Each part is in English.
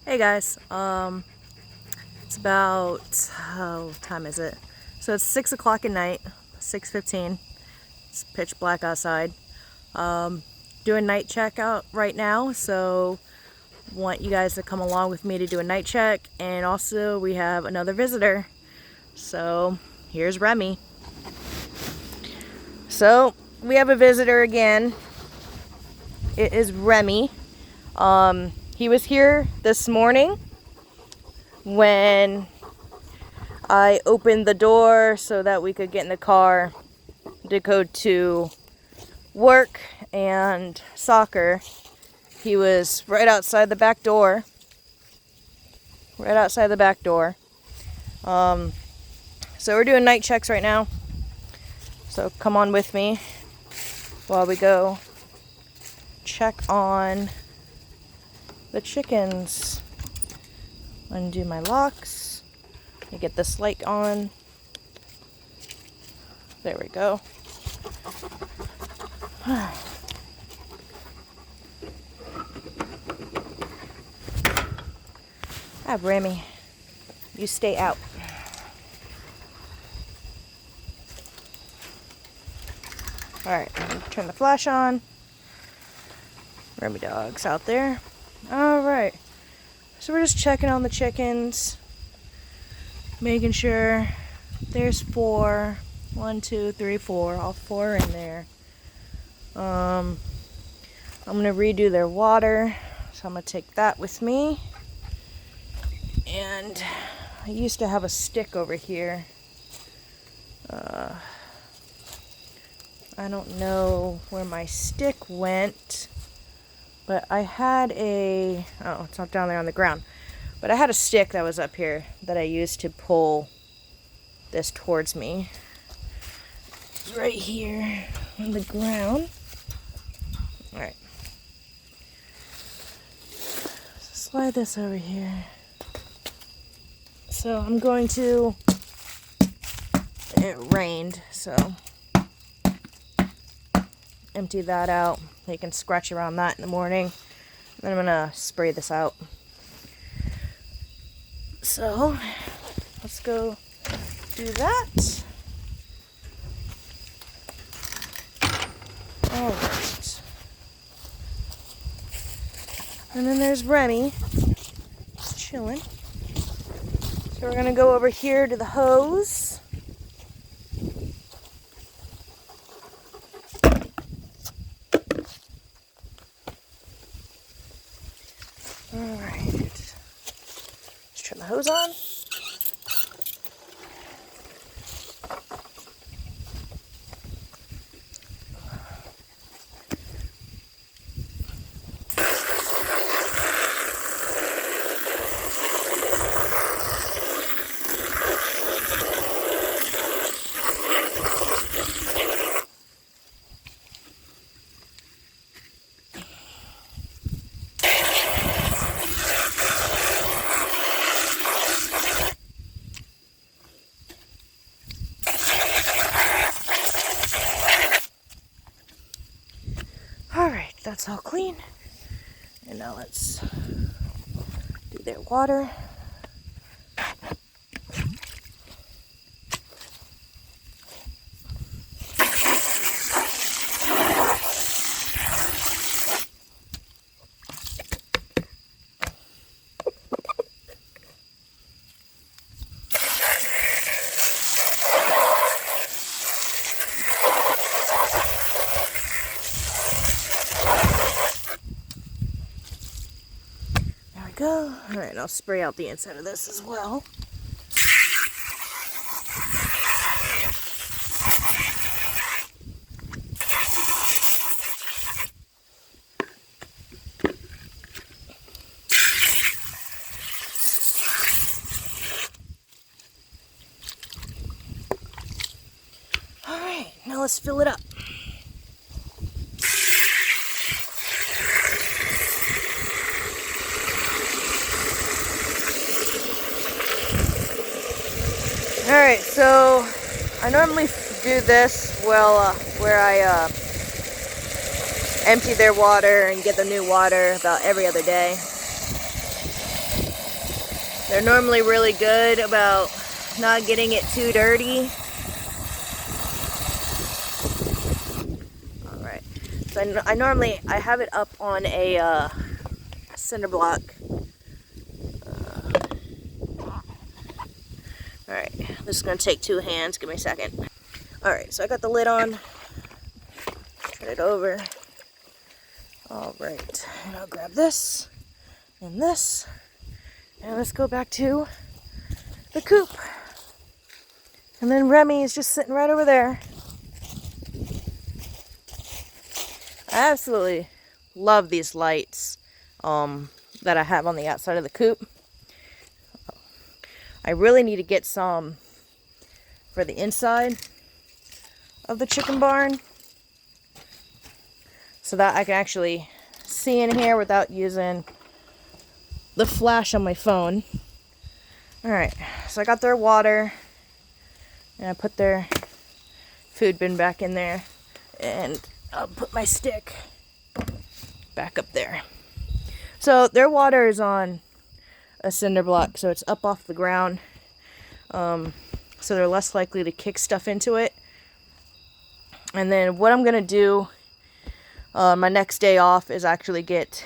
Hey guys, it's about, what time is it? So it's 6 o'clock at night, 6:15. It's pitch black outside. Doing night check out right now, so want you guys to come along with me to do a night check. And also we have another visitor. So here's Remy. So we have a visitor again. It is Remy. He was here this morning when I opened the door so that we could get in the car to go to work and soccer. He was right outside the back door. So we're doing night checks right now. So come on with me while we go check on the chickens. Undo my locks. Let me get this light on. There we go. Remy, you stay out. Alright, turn the flash on. Remy dog's out there. Alright, so we're just checking on the chickens, making sure there's 4. 1, 2, 3, 4. All 4 are in there. I'm gonna redo their water, so I'm gonna take that with me. And I used to have a stick over here. I don't know where my stick went, but I had it's not down there on the ground, but I had a stick that was up here that I used to pull this towards me. It's right here on the ground. Alright. So slide this over here. So I'm going to, it rained, so empty that out. They can scratch around that in the morning. Then I'm gonna spray this out. So let's go do that. Alright. And then there's Remy. Just chilling. So we're gonna go over here to the hose. Alright. Let's turn the hose on. Alright, that's all clean. And now let's do their water. Go. Alright, I'll spray out the inside of this as well. Alright, now let's fill it up. Alright, so I normally do this where I empty their water and get the new water about every other day. They're normally really good about not getting it too dirty. Alright, so I have it up on a cinder block. Alright, this is going to take 2 hands. Give me a second. Alright, so I got the lid on. Turn it over. Alright, and I'll grab this and this. And let's go back to the coop. And then Remy is just sitting right over there. I absolutely love these lights that I have on the outside of the coop. I really need to get some for the inside of the chicken barn so that I can actually see in here without using the flash on my phone. Alright, so I got their water and I put their food bin back in there, and I'll put my stick back up there. So their water is on a cinder block, so it's up off the ground, so they're less likely to kick stuff into it. And then what I'm gonna do my next day off is actually get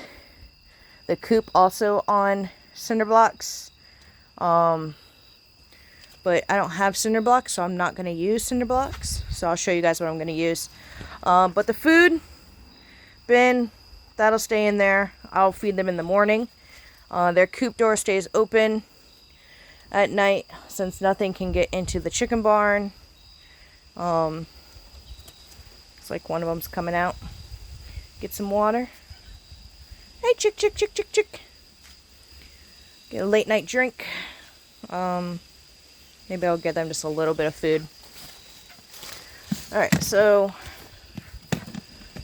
the coop also on cinder blocks, but I don't have cinder blocks, so I'm not gonna use cinder blocks. So I'll show you guys what I'm gonna use. But the food bin, that'll stay in there. I'll feed them in the morning. Their coop door stays open at night since nothing can get into the chicken barn. It's like one of them's coming out. Get some water. Hey, chick, chick, chick, chick, chick. Get a late night drink. Maybe I'll get them just a little bit of food. Alright, so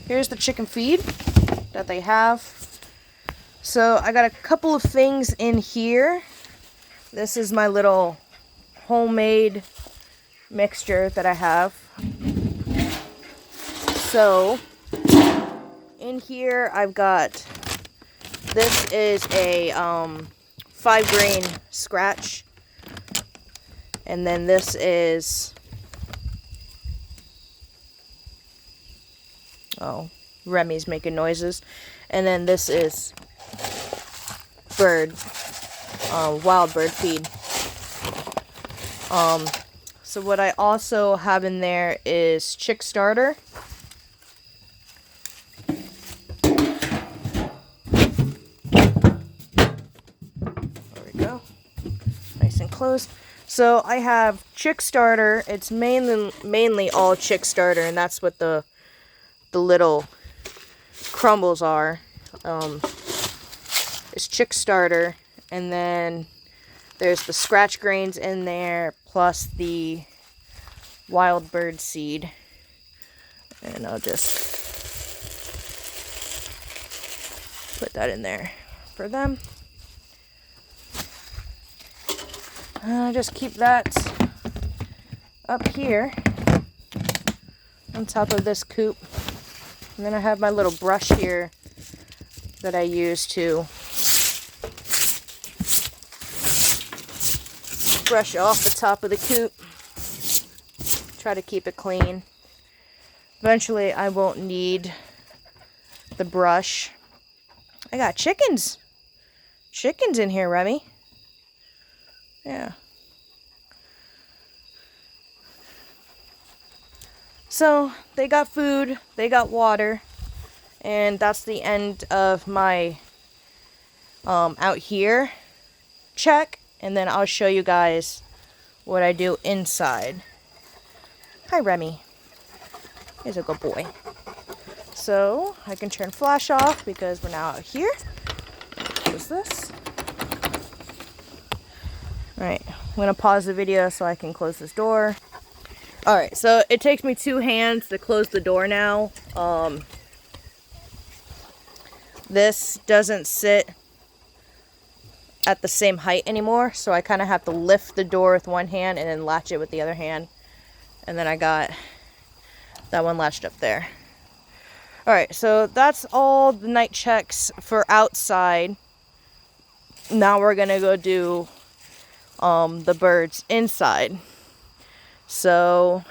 here's the chicken feed that they have. So I got a couple of things in here. This is my little homemade mixture that I have. So in here I've got, this is a 5-grain scratch, and then this is, oh, Remy's making noises, and then this is wild bird feed. So what I also have in there is chick starter. There we go. Nice and closed. So I have chick starter. It's mainly all chick starter, and that's what the little crumbles are. It's chick starter, and then there's the scratch grains in there, plus the wild bird seed. And I'll just put that in there for them. Just keep that up here on top of this coop. And then I have my little brush here that I use to brush off the top of the coop. Try to keep it clean. Eventually I won't need the brush. I got chickens. Chickens in here, Remy. Yeah. So they got food, they got water, and that's the end of my out here check. And then I'll show you guys what I do inside. Hi, Remy. He's a good boy. So I can turn flash off because we're now out here. Close this. Alright, I'm going to pause the video so I can close this door. Alright, so it takes me 2 hands to close the door now. This doesn't sit at the same height anymore, so I kind of have to lift the door with one hand and then latch it with the other hand. And then I got that one latched up there. Alright, so that's all the night checks for outside. Now we're gonna go do the birds inside. So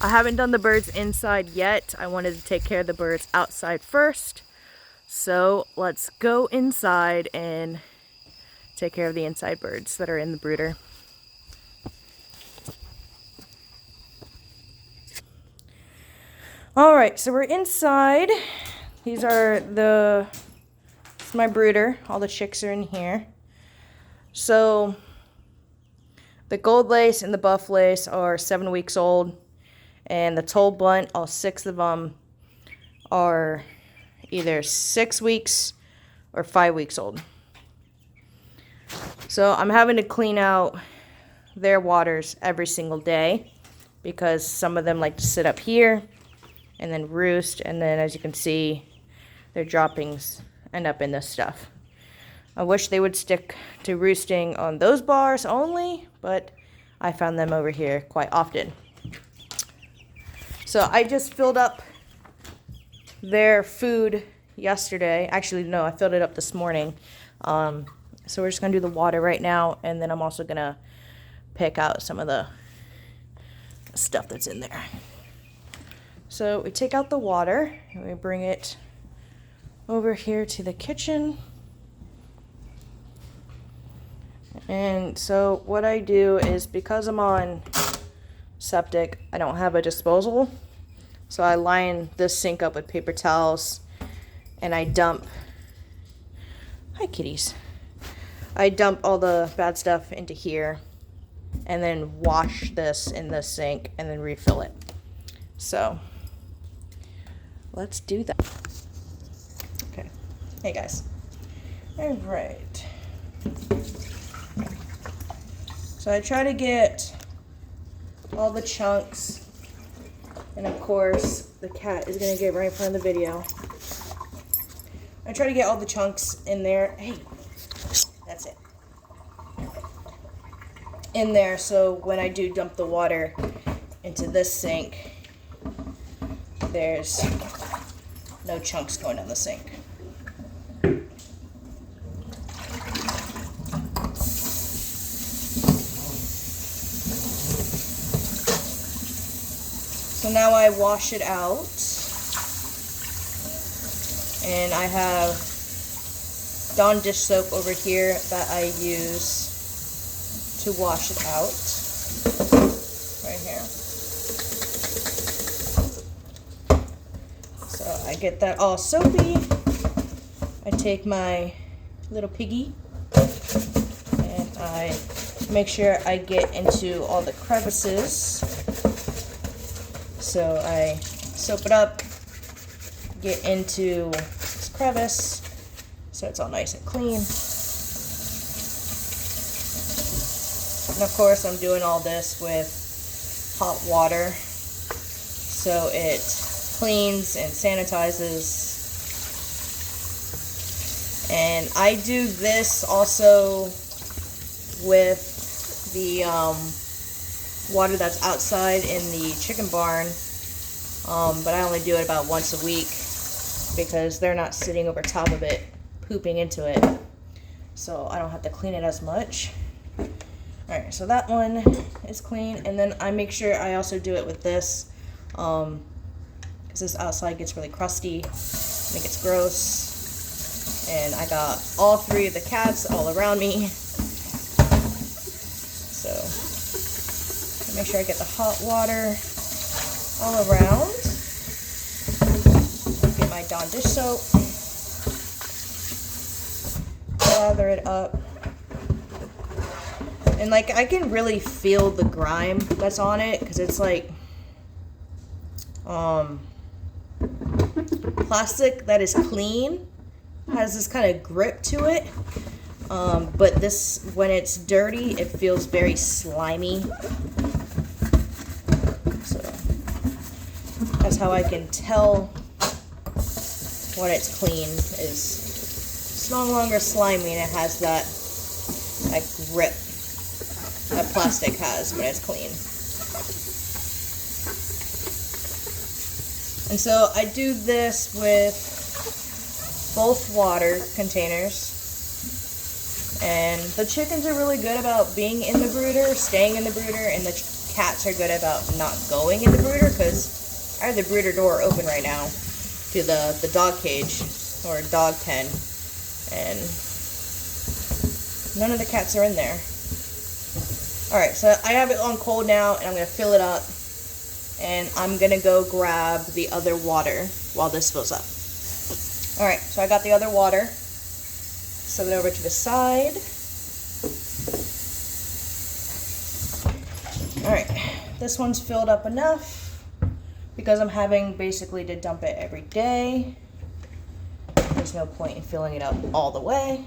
I haven't done the birds inside yet. I wanted to take care of the birds outside first. So let's go inside and take care of the inside birds that are in the brooder. Alright, so we're inside. These are it's my brooder. All the chicks are in here. So the gold lace and the buff lace are 7 weeks old. And the toll blunt, all 6 of them, are either 6 weeks or 5 weeks old. So I'm having to clean out their waters every single day because some of them like to sit up here and then roost, and then as you can see, their droppings end up in this stuff. I wish they would stick to roosting on those bars only, but I found them over here quite often. So I just filled up their food yesterday. Actually, no, I filled it up this morning. So we're just going to do the water right now, and then I'm also going to pick out some of the stuff that's in there. So we take out the water, and we bring it over here to the kitchen. And so what I do is, because I'm on septic, I don't have a disposal. So I line this sink up with paper towels, and I dump, hi kitties, I dump all the bad stuff into here, and then wash this in the sink, and then refill it. So let's do that. Okay, hey guys. All right. So I try to get all the chunks, and of course the cat is gonna get right in front of the video. I try to get all the chunks in there. Hey, that's it. In there, so when I do dump the water into this sink, there's no chunks going down the sink. So now I wash it out, and I have Dawn dish soap over here that I use to wash it out, right here. So I get that all soapy. I take my little piggy and I make sure I get into all the crevices. So I soap it up, get into this crevice, so it's all nice and clean. And of course I'm doing all this with hot water, so it cleans and sanitizes. And I do this also with the water that's outside in the chicken barn, but I only do it about once a week because they're not sitting over top of it pooping into it, so I don't have to clean it as much. Alright, so that one is clean, and then I make sure I also do it with this, because this outside gets really crusty and it gets gross, and I got all 3 of the cats all around me, so make sure I get the hot water all around. Get my Dawn dish soap, lather it up, and like I can really feel the grime that's on it because it's like plastic that is clean, has this kind of grip to it, but this, when it's dirty, it feels very slimy. So that's how I can tell when it's clean, is it's no longer slimy and it has that grip that plastic has when it's clean. And so I do this with both water containers, And the chickens are really good about being in the brooder, staying in the brooder, and the cats are good about not going in the brooder, because I have the brooder door open right now to the dog cage, or dog pen, and none of the cats are in there. Alright, so I have it on cold now, and I'm going to fill it up, and I'm going to go grab the other water while this fills up. Alright, so I got the other water. Set it over to the side. Alright, this one's filled up enough because I'm having basically to dump it every day. There's no point in filling it up all the way.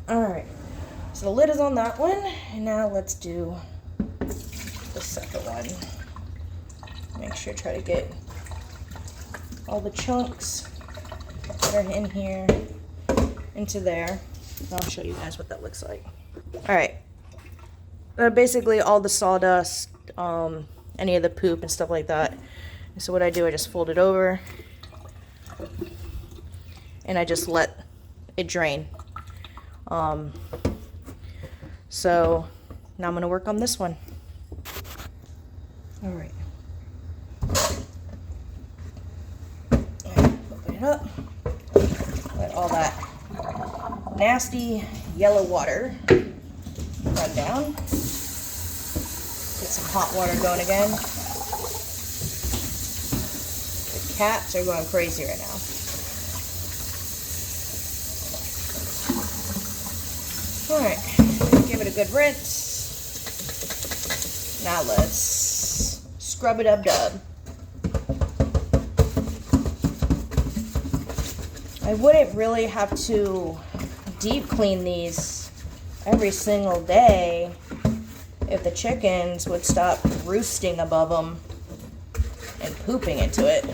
Alright, so the lid is on that one, and now let's do the second one. Make sure to try to get all the chunks that are in here into there. I'll show you guys what that looks like. Alright, basically all the sawdust, any of the poop and stuff like that. And so what I do, I just fold it over and I just let it drain. So now I'm going to work on this one. Alright. Open it up. Let all that nasty yellow water run down. Get some hot water going again. The cats are going crazy right now. Alright, give it a good rinse. Now let's scrub it up dub. I wouldn't really have to deep clean these every single day if the chickens would stop roosting above them and pooping into it.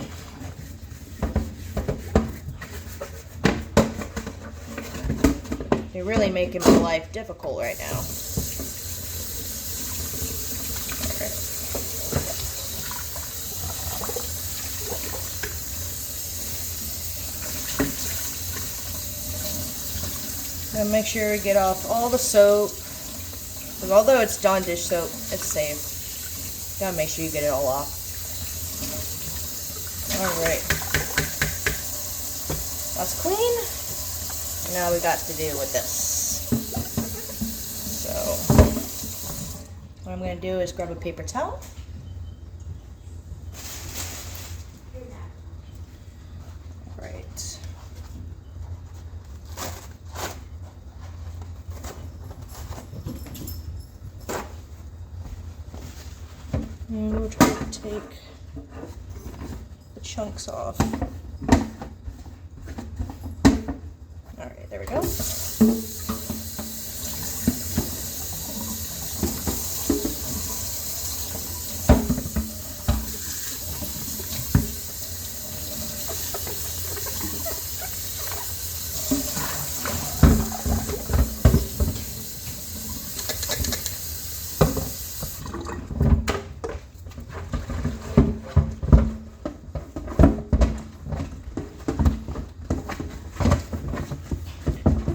They're really making my life difficult right now. And make sure we get off all the soap. Because although it's Dawn dish soap, it's safe. Gotta make sure you get it all off. Alright. That's clean. Now we got to deal with this. So, what I'm going to do is grab a paper towel. Right. And we'll try to take the chunks off. Alright, there we go.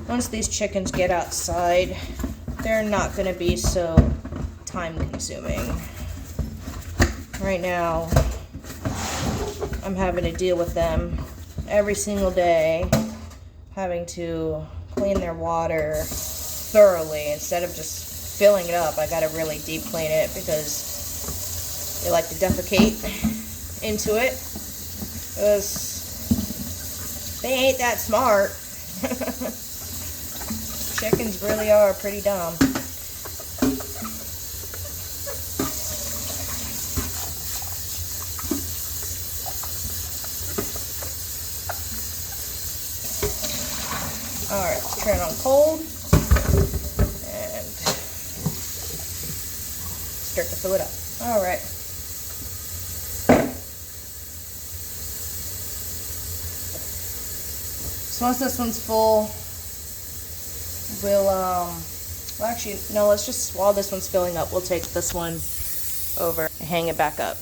Once these chickens get outside, they're not going to be so time consuming. Right now, I'm having to deal with them every single day, having to clean their water thoroughly. Instead of just filling it up, I got to really deep clean it because they like to defecate into it. Because they ain't that smart. Chickens really are pretty dumb. Alright, let's turn it on cold and start to fill it up. Alright. So once this one's full, well actually, no, let's just, while this one's filling up, we'll take this one over and hang it back up.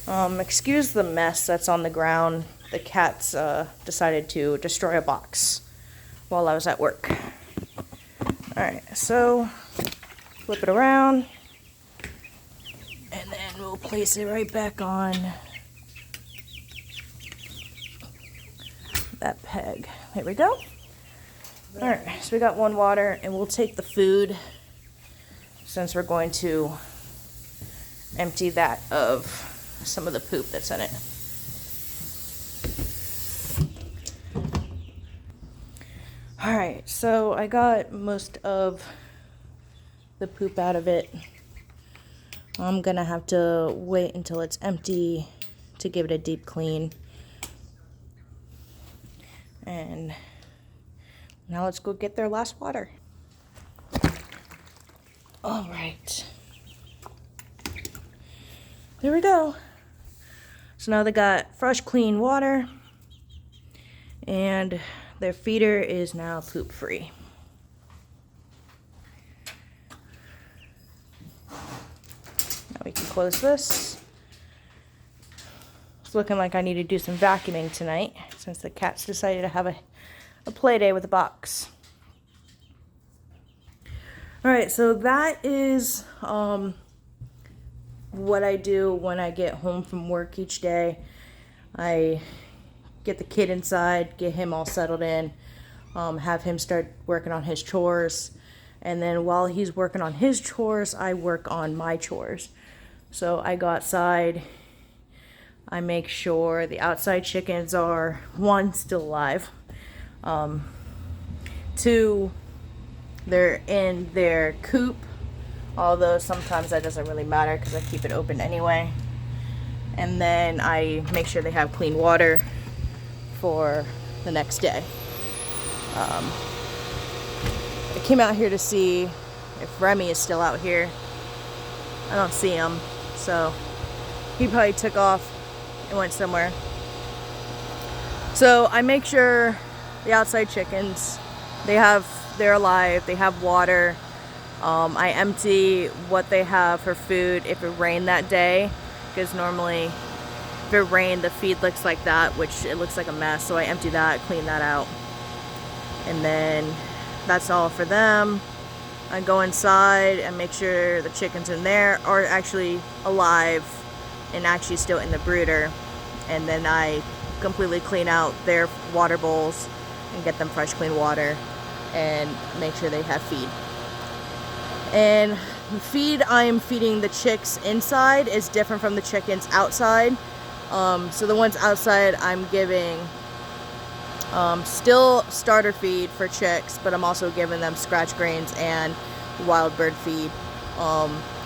Excuse the mess that's on the ground. The cats decided to destroy a box while I was at work. Alright, so flip it around, and then we'll place it right back on that peg. There we go. Alright, so we got one water, and we'll take the food since we're going to empty that of some of the poop that's in it. Alright, so I got most of the poop out of it. I'm gonna have to wait until it's empty to give it a deep clean. And now let's go get their last water. Alright. There we go. So now they got fresh, clean water, and their feeder is now poop free. Now we can close this. It's looking like I need to do some vacuuming tonight since the cats decided to have a play day with the box. Alright, so that is what I do when I get home from work each day. I get the kid inside, get him all settled in, have him start working on his chores, and then while he's working on his chores, I work on my chores. So I go outside, I make sure the outside chickens are, one, still alive, two, they're in their coop, although sometimes that doesn't really matter because I keep it open anyway. And then I make sure they have clean water for the next day. I came out here to see if Remy is still out here. I don't see him, so he probably took off and went somewhere. So I make sure the outside chickens, they're alive, they have water. I empty what they have for food if it rained that day, because normally if it rained the feed looks like that, which it looks like a mess, so I empty that, clean that out, and then that's all for them. I go inside and make sure the chickens in there are actually alive and actually still in the brooder, and then I completely clean out their water bowls and get them fresh clean water and make sure they have feed. And the feed I am feeding the chicks inside is different from the chickens outside. So the ones outside I'm giving still starter feed for chicks, but I'm also giving them scratch grains and wild bird feed,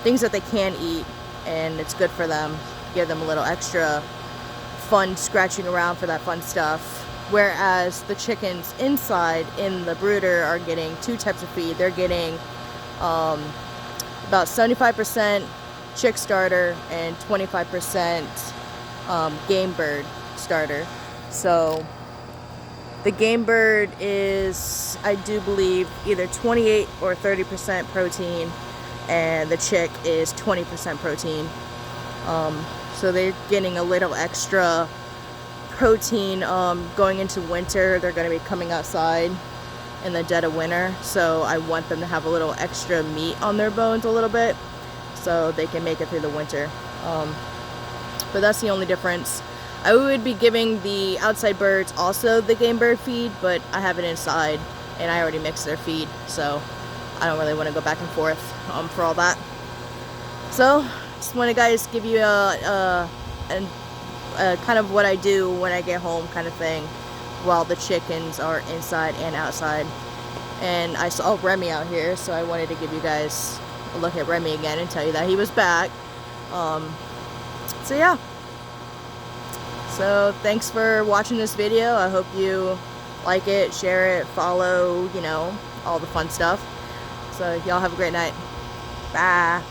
things that they can eat, and it's good for them. Give them a little extra fun scratching around for that fun stuff. Whereas the chickens inside in the brooder are getting two types of feed. They're getting about 75% chick starter and 25% game bird starter. So the game bird is, I do believe, either 28 or 30% protein, and the chick is 20% protein. So they're getting a little extra protein going into winter. They're going to be coming outside in the dead of winter, so I want them to have a little extra meat on their bones a little bit so they can make it through the winter. But that's the only difference. I would be giving the outside birds also the game bird feed, but I have it inside and I already mixed their feed, so I don't really want to go back and forth for all that. So just want to guys give you a kind of what I do when I get home kind of thing, while the chickens are inside and outside. And I saw Remy out here, so I wanted to give you guys a look at Remy again and tell you that he was back. So yeah. So thanks for watching this video. I hope you like it, share it, follow, you know, all the fun stuff. So y'all have a great night. Bye.